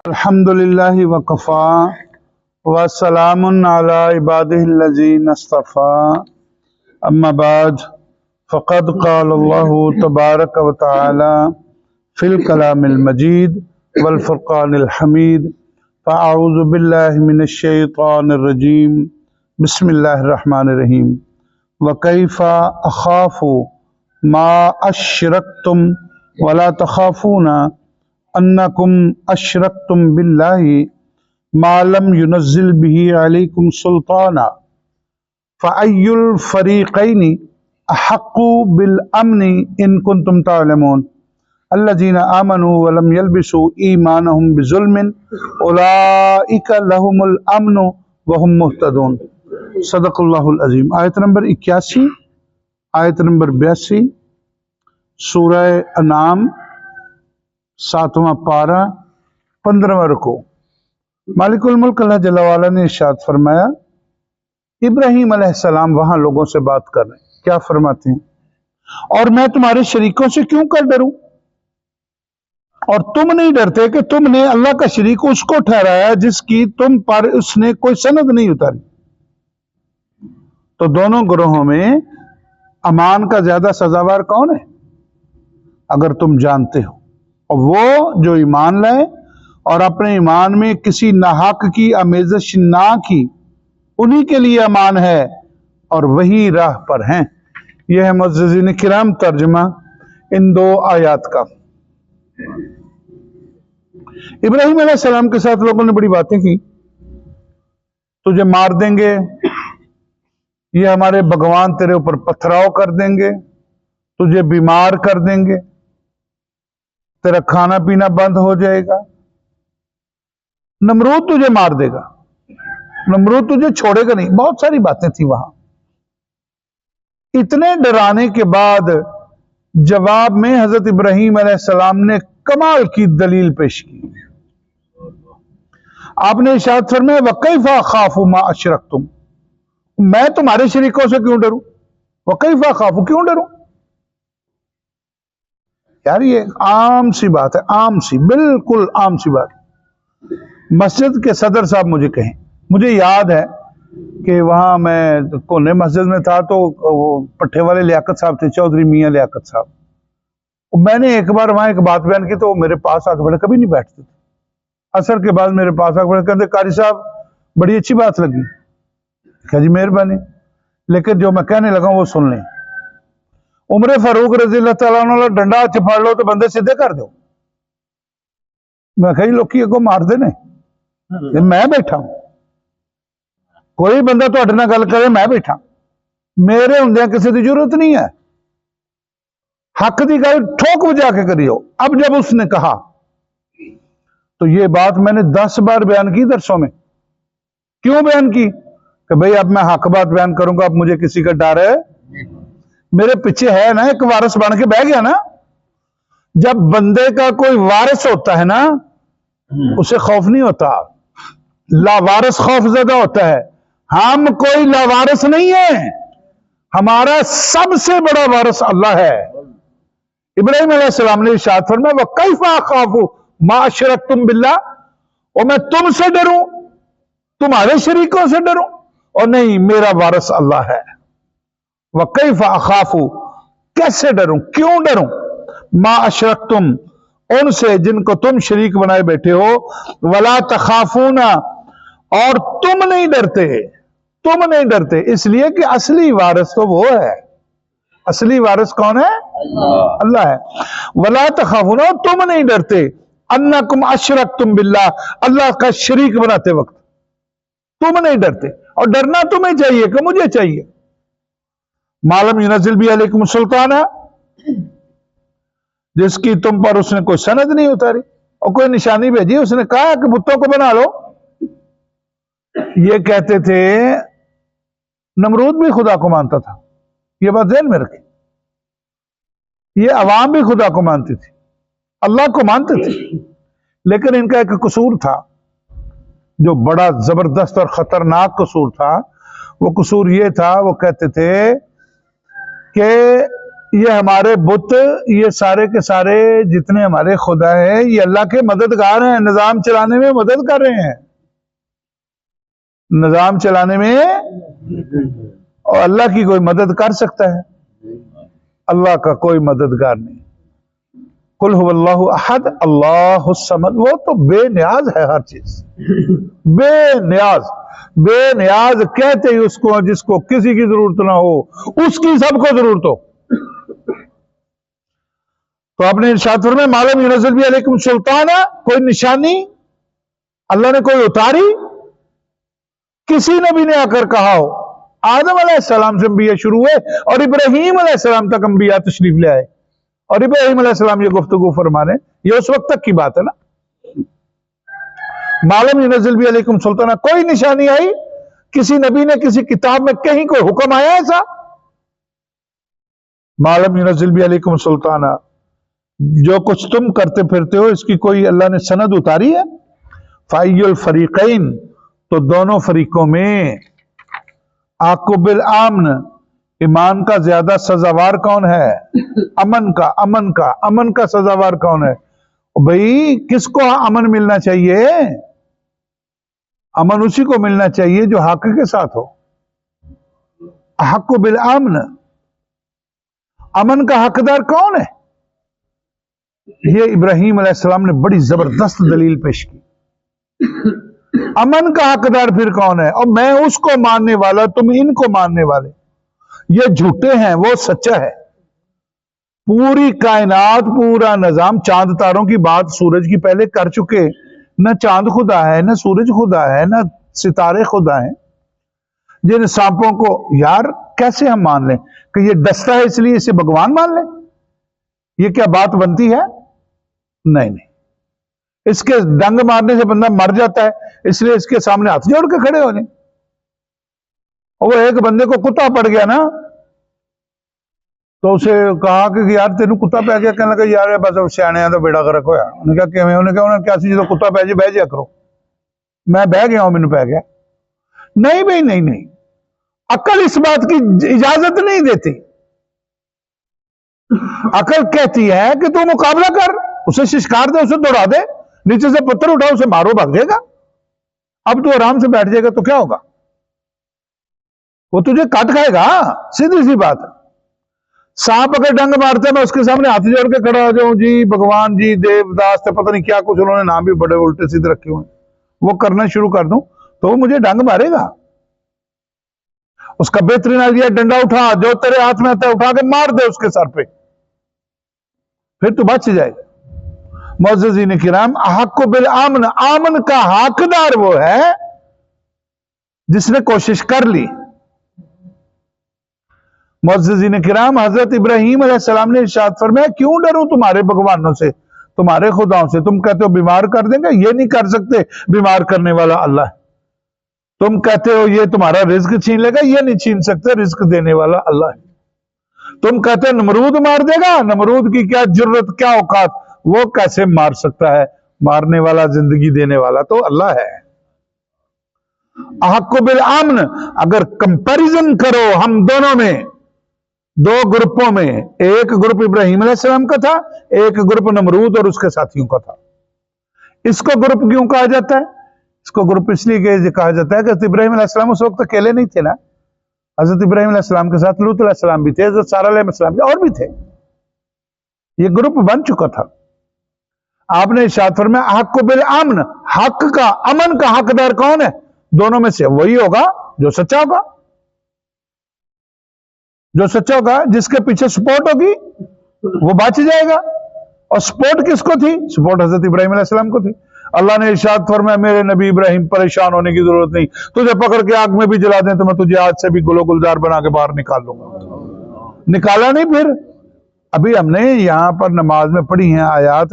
अल्हम्दुलिल्लाहि वकफ़ा वस्सलामुन अला इबादिहिल्लज़ीना इस्तफ़ा अम्मा बाद फ़क़द क़ालल्लाहु तबारक व तआला फ़िल कलामिल मजीद वल फ़ुरक़ानिल हमीद फ़अऊज़ु बिल्लाहि मिनश शैतानिर रजीम बिस्मिल्लाहिर रहमानिर रहीम व कैफ़ा अख़ाफ़ु मा अशरकतुम वला तख़ाफ़ूना अन्नकुम अशरकतुम बिल्लाहि मा लम युनज़्ज़िल बिही अलैकुम सुल्ताना फ़अय्युल फ़रीक़ैनि अहक्कु बिल अम्नि इन कुन्तुम तालमून अल्लज़ीना आमनू व लम यल्बिसू ईमानहुम बिज़ुल्मिन उलाइका लहुमुल अम्नु व हुम मुहतदून। सदक़ल्लाहुल अज़ीम। आयत नंबर 81, आयत नंबर 82, सूरह अनाम 7वां पारा 15वां रुकू। मालिकुल मुल्क अल्लाह जल्ला वाला ने इरशाद फरमाया, इब्राहीम अलैहिस्सलाम वहां लोगों से बात कर रहे हैं, क्या फरमाते हैं, और मैं तुम्हारे शरीकों से क्यों कर डरूं, और तुम नहीं डरते कि तुमने अल्लाह का शरीक उसको ठहराया जिसकी तुम पर उसने कोई सनद नहीं उतारी। तो दोनों ग्रोहों में अमान का ज्यादा सजावार कौन है, अगर तुम जानते हो, और वो जो ईमान लाए और अपने ईमान में किसी नाहक की आमेज़श ना की, उन्हीं के लिए अमान है और वही राह पर हैं। यह है मुअज़्ज़िज़ीन किराम तर्जुमा इन दो आयात का। इब्राहीम अलैहिस्सलाम के साथ लोगों ने बड़ी बातें की, तुझे मार देंगे, ये हमारे भगवान तेरे ऊपर पथराव कर देंगे, तुझे बीमार कर देंगे, तेरा खाना पीना बंद हो जाएगा, नमरूद तुझे मार देगा, नमरूद तुझे छोड़ेगा नहीं। बहुत सारी बातें थी वहां। इतने डराने के बाद जवाब में हजरत इब्राहीम अलैहिस्सलाम ने कमाल की दलील पेश की। आपने इरशाद फरमाया, वकैफा खाफू मा अशरकतुम, मैं तुम्हारे शरीकों से क्यों डरूं, वकैफा खाफू, क्यों डरूं। यार ये आम सी बात है, आम सी, बिल्कुल आम सी बात। मस्जिद के सदर साहब मुझे कहें, मुझे याद है कि वहां मैं कोने मस्जिद में था, तो वो पट्टे वाले लियाकत साहब थे, चौधरी मियां लियाकत साहब। मैंने एक बार वहां एक बात बयान की तो मेरे पास आके बैठे, कभी नहीं बैठते थे। असर के बाद मेरे पास आके बैठे, कहते कारी साहब बड़ी अच्छी बात लगी। क्या जी, मेहरबानी, लेकिन जो मैं कहने लगा वो सुन लें। उमर फारूक रज़ी अल्लाह तआला अन्हु डंडा हाथ फड़ लो तो बंदे सीधे कर दो। मैं कही लोग अगो मार देने, मैं बैठा हूं, कोई बंदा तुहाडे नाल गल करे, मैं बैठा, मेरे हुंदियां किसी की जरूरत नहीं है। हक की गल ठोक बजा के करियो। अब जब उसने कहा तो ये बात मैंने 10 बार बयान की दरसों में। क्यों बयान की कि भाई अब मैं हक बात बयान करूंगा, अब मुझे किसी का डर है, मेरे पीछे है ना एक वारिस बन के बह गया ना। जब बंदे का कोई वारिस होता है ना, उसे खौफ नहीं होता, लावारिस खौफ ज्यादा होता है। हम कोई लावारिस नहीं है, हमारा सबसे बड़ा वारिस अल्लाह है। इब्राहीम अलैहिस्सलाम ने इरशाद फरमाया, व कैफा खाफू मा अशरकतुम बिल्लाह, और मैं तुमसे डरूं, तुम्हारे शरीकों से डरूं, और नहीं, मेरा वारिस अल्लाह है। व कैफा अखाफू, कैसे डरूं, क्यों डरूं, मा अशरकतुम, उनसे जिनको तुम शरीक बनाए बैठे हो, वला तखाफूना, और तुम नहीं डरते, तुम नहीं डरते, इसलिए कि असली वारिस तो वो है। असली वारिस कौन है? अल्लाह है। वला तखाफूना, तुम नहीं डरते, अन्नकुम अशरकतुम बिल्लाह, अल्लाह का शरीक बनाते वक्त तुम नहीं डरते, और डरना तुम्हें चाहिए कि मुझे चाहिए। मालम युनज़्ज़िल भी अलैकुम सुल्ताना, जिसकी तुम पर उसने कोई सनद नहीं उतारी और कोई निशानी भेजी। उसने कहा कि बुतों को बना लो। ये कहते थे, नमरूद भी खुदा को मानता था, ये बात ध्यान में रखें। ये अवाम भी खुदा को मानती थी, अल्लाह को मानते थे, लेकिन इनका एक कसूर था, जो बड़ा जबरदस्त और खतरनाक कसूर था। वो कसूर ये था, वो कहते थे कि ये हमारे बुत, ये सारे के सारे जितने हमारे खुदा है, ये अल्लाह के मददगार हैं, निजाम चलाने में मदद कर रहे हैं, निजाम चलाने में। और अल्लाह की कोई मदद कर सकता है? अल्लाह का कोई मददगार नहीं। कुल हुवल्लाहु अहद अल्लाहुस समद, वो तो बेनियाज है हर चीज, बेनियाज। बेनियाज कहते ही उसको जिसको किसी की जरूरत ना हो, उसकी सबको जरूरत हो। तो आपने इरशाद फरमाया मालूम युनज़्ज़िल भी अलैकुम सुल्ताना, कोई निशानी अल्लाह ने कोई उतारी? किसी नबी ने आकर कहा हो? आदम अलैहिस्सलाम से अंबिया शुरू हुए और इब्राहीम अलैहिस्सलाम तक अंबिया तशरीफ ले आए, और इब्राहीम अलैहिस्सलाम ये गुफ्तगू फरमा रहे, ये उस वक्त तक की बात है ना। मालूम युनज़्ज़िल भी अलैकुम सुल्ताना, कोई निशानी आई? किसी नबी ने किसी किताब में कहीं कोई हुक्म आया ऐसा? मालूम युनज़्ज़िल भी अलैकुम सुल्ताना, जो कुछ तुम करते फिरते हो इसकी कोई अल्लाह ने सनद उतारी है? फ़ाइयुल फरीक़ैन, तो दोनों फरीकों में आकुबिल आमन, ईमान का ज्यादा सजावार कौन है? अमन का, अमन का, अमन का सजावार कौन है? भाई किसको अमन मिलना चाहिए? अमन उसी को मिलना चाहिए जो हक के साथ हो। हक बिल आमन, अमन का हकदार कौन है? ये इब्राहीम अलैहिस्सलाम ने बड़ी जबरदस्त दलील पेश की। अमन का हकदार फिर कौन है? और मैं उसको मानने वाला, तुम इनको मानने वाले, ये झूठे हैं, वो सच्चा है। पूरी कायनात, पूरा निजाम, चांद तारों की बात सूरज की पहले कर चुके। न चांद खुदा है, न सूरज खुदा है, न सितारे खुदा हैं। जिन सांपों को यार कैसे हम मान लें कि ये डसता है इसलिए इसे भगवान मान लें? ये क्या बात बनती है? नहीं नहीं, इसके डंग मारने से बंदा मर जाता है, इसलिए इसके सामने हाथ जोड़ के खड़े हो जाए। और वो एक बंदे को कुत्ता पड़ गया ना, तो उसे कहा कि यार तेन कुत्ता पै गया, कहने लगा यार बस सियाने का बेड़ा गर्क होया। उन्हें कहा किवें? उन्हें कहा उन्हें क्या सी, जो कुत्ता पै जाए बह जाया करो। मैं बह गया हूं, मैनू पै गया। नहीं भाई नहीं नहीं, अकल इस बात की इजाजत नहीं देती। अकल कहती है कि तू मुकाबला कर, उसे शिकार दे, उसे दौड़ा दे, नीचे से पत्थर उठाओ, उसे मारो, भाग जाएगा। अब तू आराम से बैठ जाएगा तो क्या होगा? वो तुझे काट खाएगा, सीधी सी बात है। सांप अगर डंग मारता है, मैं उसके सामने हाथ जोड़ के खड़ा हो जाऊं, जी भगवान जी देवदास थे, पता नहीं क्या कुछ उन्होंने नाम भी बड़े उल्टे सीधे रखे हुए, वो करना शुरू कर दूं तो वो मुझे डंग मारेगा। उसका बेहतरीन आइडिया, डंडा उठा, जो तेरे हाथ में आता है उठा के मार दे उसके सर पे, फिर तू बच जाएगा। मुअज़्ज़िज़ीन किराम, हक़्क़ु बिल आमन, आमन का हकदार वो है जिसने कोशिश कर ली। मुअज़्ज़िज़ीन किराम, हजरत इब्राहीम अलैहिस्सलाम ने इरशाद फरमाया क्यों डरूं तुम्हारे भगवानों से, तुम्हारे खुदाओं से? तुम कहते हो बीमार कर देंगे, ये नहीं कर सकते, बीमार करने वाला अल्लाह है। तुम कहते हो ये तुम्हारा रिज्क छीन लेगा, ये नहीं छीन सकते, रिज्क देने वाला अल्लाह है। तुम कहते हो नमरूद मार देगा, नमरूद की क्या जुर्रत, क्या औकात, वो कैसे मार सकता है? मारने वाला, जिंदगी देने वाला तो अल्लाह है। हक़्क़ु बिल आमन, अगर कंपैरिजन करो हम दोनों में, दो ग्रुपों में, एक ग्रुप इब्राहीम अलैहिस्सलाम का था, एक ग्रुप नमरूद और उसके साथियों का था। इसको ग्रुप क्यों कहा जाता है? इसको ग्रुप इसलिए कहा जाता है कि इब्राहीम अलैहिस्सलाम उस वक्त अकेले नहीं थे ना। हजरत इब्राहीम अलैहिस्सलाम के साथ लूत अलैहिस्सलाम भी थे, हजरत सारा अलैहिस्सलाम भी, और भी थे। ये ग्रुप बन चुका था। आपने इरशाद फरमाया हक़्क़ु बिल आमन, हक का, अमन का हकदार कौन है? दोनों में से वही होगा जो सच्चा होगा। जो सच्चा होगा, जिसके पीछे सपोर्ट होगी वो बच जाएगा। और सपोर्ट किसको थी? सपोर्ट हजरत इब्राहीम अलैहिस्सलाम को थी। अल्लाह ने इरशाद फरमाया मेरे नबी इब्राहीम, परेशान होने की जरूरत नहीं, तुझे पकड़ के आग में भी जला दें तो मैं तुझे आज से भी गुलो गुलजार बना के बाहर निकाल लूंगा। निकाला नहीं फिर? अभी हमने यहां पर नमाज में पढ़ी हैं आयात,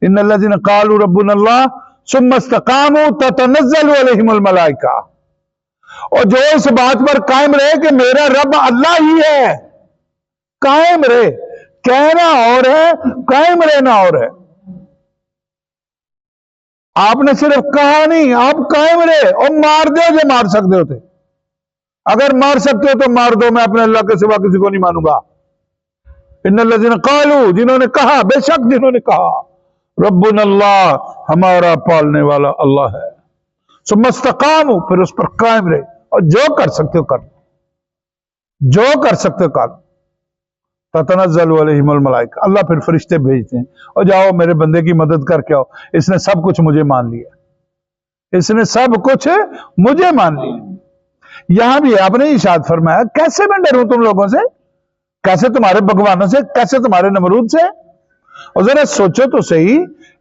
इन्नल्लज़ीना क़ालू रब्बुनल्लाह सुम्मा इस्तक़ामू ततनज़्ज़लु अलैहिमुल मलाइका। और जो इस बात पर कायम रहे कि मेरा रब अल्लाह ही है, कायम रहे, कहना और है, कायम रहना और है। आपने सिर्फ कहा नहीं, आप कायम रहे और मार दो जो मार सकते होते। अगर मार सकते हो तो मार दो, मैं अपने अल्लाह के सिवा किसी को नहीं मानूंगा। इन्नल्लज़ीना क़ालू, जिन्होंने कहा, बेशक जिन्होंने कहा, रब्बुना अल्लाह, हमारा पालने वाला अल्लाह है, सुम्मस्तक़ामू, फिर उस पर कायम रहे, और जो कर सकते हो कर, जो कर सकते हो कर। ततनज़्ज़लु अलैहिमुल मलाइका, अल्लाह फिर फरिश्ते भेजते हैं, और जाओ मेरे बंदे की मदद करके आओ, इसने सब कुछ मुझे मान लिया, इसने सब कुछ मुझे मान लिया। यहां भी आपने इरशाद फरमाया, कैसे मैं डरूं तुम लोगों से, कैसे तुम्हारे भगवानों से, कैसे तुम्हारे नमरूद से। और जरा सोचो तो सही,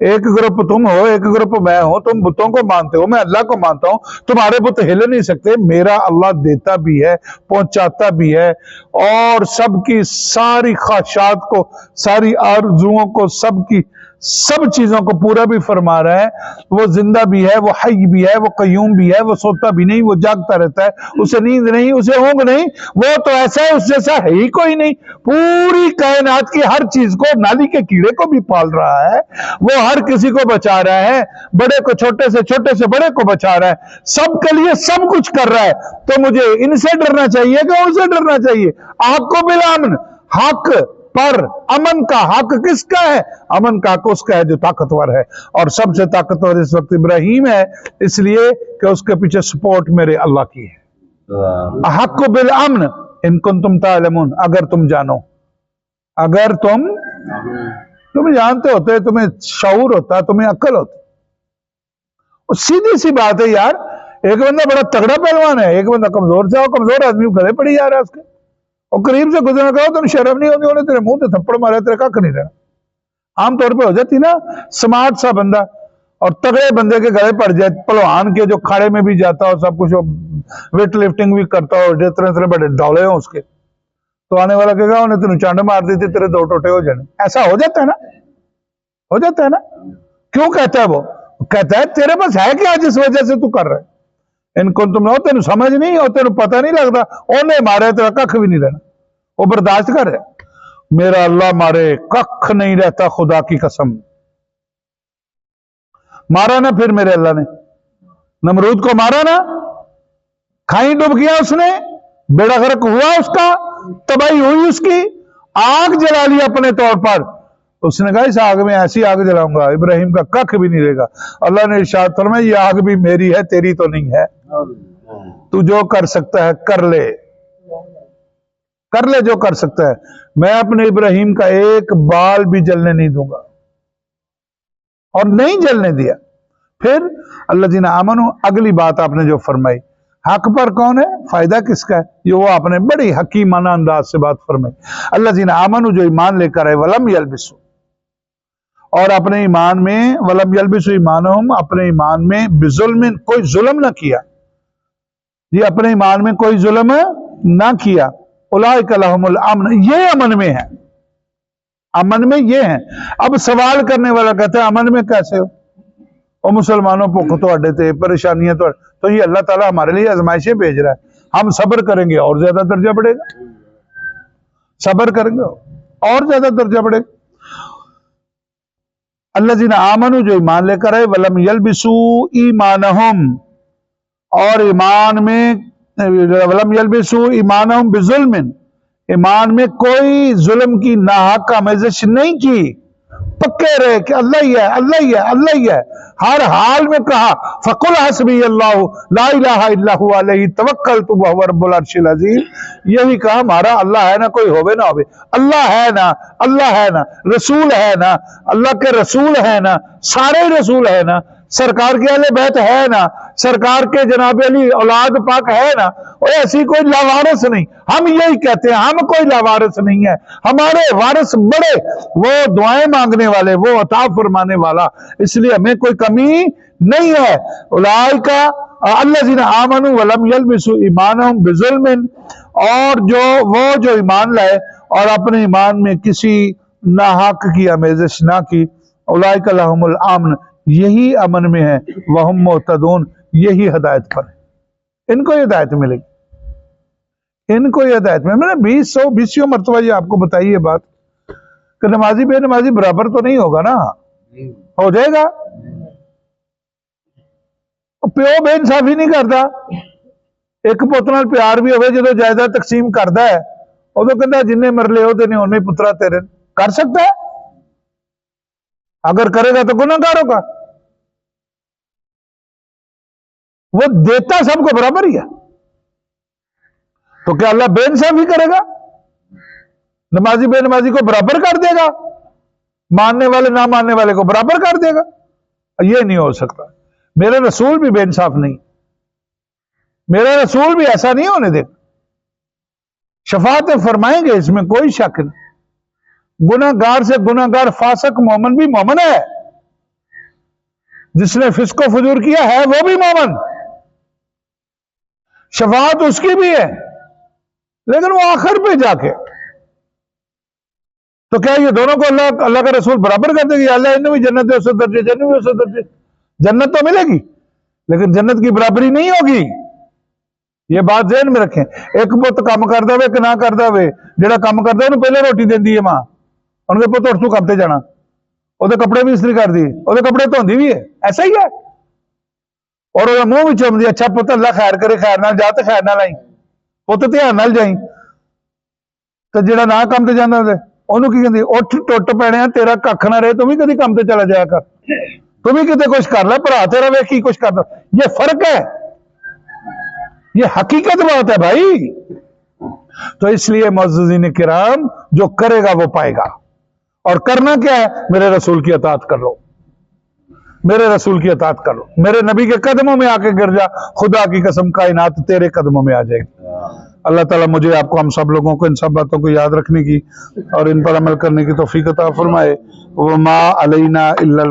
एक ग्रुप तुम हो, एक ग्रुप मैं हूं, तुम बुतों को मानते हो, मैं अल्लाह को मानता हूं, तुम्हारे बुत हिल नहीं सकते, मेरा अल्लाह देता भी है, पहुंचाता भी है, और सबकी सारी ख्वाहिशात को, सारी आरजुओं को, सबकी सब चीजों को पूरा भी फरमा रहा है। वो जिंदा भी है, वो हई भी है, वो कयूम भी है, वो सोता भी नहीं, वो जागता रहता है, उसे नींद नहीं, उसे ऊंघ नहीं, वो तो ऐसा है, उस जैसा है ही कोई नहीं। पूरी कायनात की हर चीज को, नाली के कीड़े को भी पाल रहा है, वो हर किसी को बचा रहा है, बड़े को छोटे से बड़े को बचा रहा है, सबके लिए सब कुछ कर रहा है। तो मुझे इनसे डरना चाहिए कि उनसे डरना चाहिए? आपको बिलामन, हक पर अमन का हक किसका है? अमन का हक उसका है जो ताकतवर है, और सबसे ताकतवर इस वक्त इब्राहिम है, इसलिए कि उसके पीछे सपोर्ट मेरे अल्लाह की है। हक बिल अमन इन कुंतुम तालमून, अगर तुम जानो, अगर तुम जानते होते, तुम्हें शऊर होता, तुम्हें अक्ल होती। सीधी सी बात है यार, एक बंदा बड़ा तगड़ा पहलवान है, एक बंदा कमजोर से, कमजोर आदमी गले पड़ी जा रहा है उसके, और करीब से गुजरना कहो तुम शर्म नहीं होती, उन्हें तेरे मुंह पे थप्पड़ मारा, तेरे कख नहीं रहना। आमतौर पे हो जाती ना, स्मार्ट सा बंदा और तगड़े बंदे के गले पड़ जाए, पहलवान के जो खाड़े में भी जाता हो, सब कुछ वेट लिफ्टिंग भी करता हो, जितने बड़े डौले हो उसके, तो आने वाला कहेगा उन्हें तेन चंड मार दी थी, तेरे दो टोटे हो जाने। ऐसा हो जाता है ना, हो जाता है ना। क्यों कहता है वो? कहता है तेरे पास है क्या जिस वजह से तू कर रहा है? इनको तुम हो, तेन समझ नहीं और तेन पता नहीं लगता, उन्हें मारे तेरा कख भी नहीं रहना, वो बर्दाश्त कर रहा है। मेरा अल्लाह मारे, कख नहीं रहता, खुदा की कसम। मारा ना फिर मेरे अल्लाह ने, नमरूद को मारा ना, खाई डूब गया उसने, बेड़ा गर्क हुआ उसका, तबाही हुई उसकी, आग जला ली अपने तौर पर। उसने कहा इस आग में ऐसी आग जलाऊंगा इब्राहिम का कख भी नहीं रहेगा। अल्लाह ने इरशाद फरमाया ये आग भी मेरी है, तेरी तो नहीं है, तू जो कर सकता है कर ले, कर ले जो कर सकता है, मैं अपने इब्राहिम का एक बाल भी जलने नहीं दूंगा, और नहीं जलने दिया। फिर अल्लाज़ीना आमनू, अगली बात आपने जो फरमाई, हक पर कौन है, फायदा किसका है, ये वो आपने बड़ी हकीमाना अंदाज से बात फरमाई। अल्लाज़ीना आमनू, जो ईमान लेकर आए, वलम यलबिसु, और अपने ईमान में, वलम यलबिसु ईमानहुम, अपने ईमान में बिजुल्मिन, कोई जुल्म ना किया, ये अपने ईमान में कोई जुल्म ना किया, उलाइका लहुमुल अमन, ये अमन में है, अमन में ये है। अब सवाल करने वाला कहता है अमन में कैसे हो, और मुसलमानों भुख तो अड्डे थे, परेशानियां तो ये अल्लाह ताला हमारे लिए आजमाइशें भेज रहा है, हम सब्र करेंगे और ज्यादा दर्जा बढ़ेगा, सब्र करेंगे और ज्यादा दर्जा बढ़ेगा। अल्लाज़ीना आमनू, जो ईमान लेकर आए, वलम यलबिसू ईमानहुम, और ईमान में, वलम यलबिसू ईमानहुम बिजुल्मिन, ईमान में कोई जुल्म की नाहक आमेज़श नहीं की, पक्के रहे कि अल्लाह ही है, अल्लाह ही है, अल्लाह ही है, हर हाल में कहा फकुल हस्बी अल्लाह ला इलाहा इल्ला हु अलैहि तवक्कलतु व हुवा रब्बुल अर्शिल अज़ीम, यही कहा हमारा अल्लाह है ना, कोई होवे ना होवे, अल्लाह है ना, अल्लाह है ना, रसूल है ना, अल्लाह के रसूल है ना, सारे रसूल है ना, सरकार के अहले बैत है ना, सरकार के जनाब अली औलाद पाक है ना, और ऐसी कोई लावारिस नहीं। हम यही कहते हैं, हम कोई लावारिस नहीं है, हमारे वारिस बड़े, वो दुआएं मांगने वाले, वो अता फरमाने वाला, इसलिए हमें कोई कमी नहीं है। उलाइका अल्लाज़ीना आमनू वलम यलबिसू ईमानहुम बिजुल्मिन, और जो ईमान लाए और अपने ईमान में किसी नाहक की आमेज़श ना की, उलाइका लहुमुल अमन, यही अमन में है, वहुम मुहतदून, यही हिदायत पर है, इनको हिदायत मिलेगी, इनको हिदायत में। मैंने 20 मरतबा ये आपको बताई है बात कि नमाजी बेनमाजी बराबर तो नहीं होगा ना, हो जाएगा, प्यो बेइंसाफी नहीं करता, एक पुत नाल प्यार भी होवे, जो जायदाद तकसीम करता है उदों कहता जिन्ने मरले हो तेने उन्ने ही पुत्रा तेरे। कर सकता है, अगर करेगा तो गुनाहगार होगा। वो देता सबको बराबर ही है, तो क्या अल्लाह बेइंसाफी करेगा? नमाजी बेनमाजी को बराबर कर देगा, मानने वाले ना मानने वाले को बराबर कर देगा? ये नहीं हो सकता। मेरे रसूल भी बेइंसाफ नहीं, मेरा रसूल भी ऐसा नहीं होने देगा। शफाअत फरमाएंगे, इसमें कोई शक नहीं। गुनाहगार से गुनाहगार फासक मोमन भी मोमन है, जिसने फिस्को फजूर किया है वो भी मोमन, शफाअत उसकी भी है, लेकिन वो आखिर पे जाके। तो क्या ये दोनों को अल्लाह का रसूल बराबर कर देगी? अल्लाह इन्हें भी जन्नत है, उससे दर्जे, जन्नत भी उससे दर्जे। जन्नत तो मिलेगी, लेकिन जन्नत की बराबरी नहीं होगी। ये बात ज़हन में रखें। एक पुत काम करता वे कि ना करता वे, जेड़ा काम करता है पहले रोटी देती है मां, उनके पुत उठ तू काम ते जाना, ओदे कपड़े भी इस्त्री कर दी, ओदे कपड़े धोंदी भी है, ऐसा ही है। और ओदा मुंह भी चुमदी, अच्छा पुत अल्लाह खैर करे, खैर नाल जा ते खैर नाल आई, पुत ध्यान नाल जाई। तो जेड़ा ना काम ते जांदा ओनू की कहंदी, उठ टुट पैणे, तेरा कख ना रहे, तू भी कदी काम ते चला जाया कर, तू भी किते कुछ कर ले, भरा तेरा वेख की कुछ करदा। ये फर्क है, ये हकीकत बात है भाई। तो इसलिए मुअज़्ज़िज़ीन किराम, जो करेगा वो पाएगा। और करना क्या है? मेरे रसूल की अताअत कर लो, मेरे रसूल की अताअत कर लो, मेरे नबी के कदमों में आके गिर जा, खुदा की कसम कायनात तेरे कदमों में आ जाएगी। अल्लाह ताला मुझे, आपको, हम सब लोगों को इन सब बातों को याद रखने की और इन पर अमल करने की तौफीक अता फरमाए। वमा अलैना इल्लल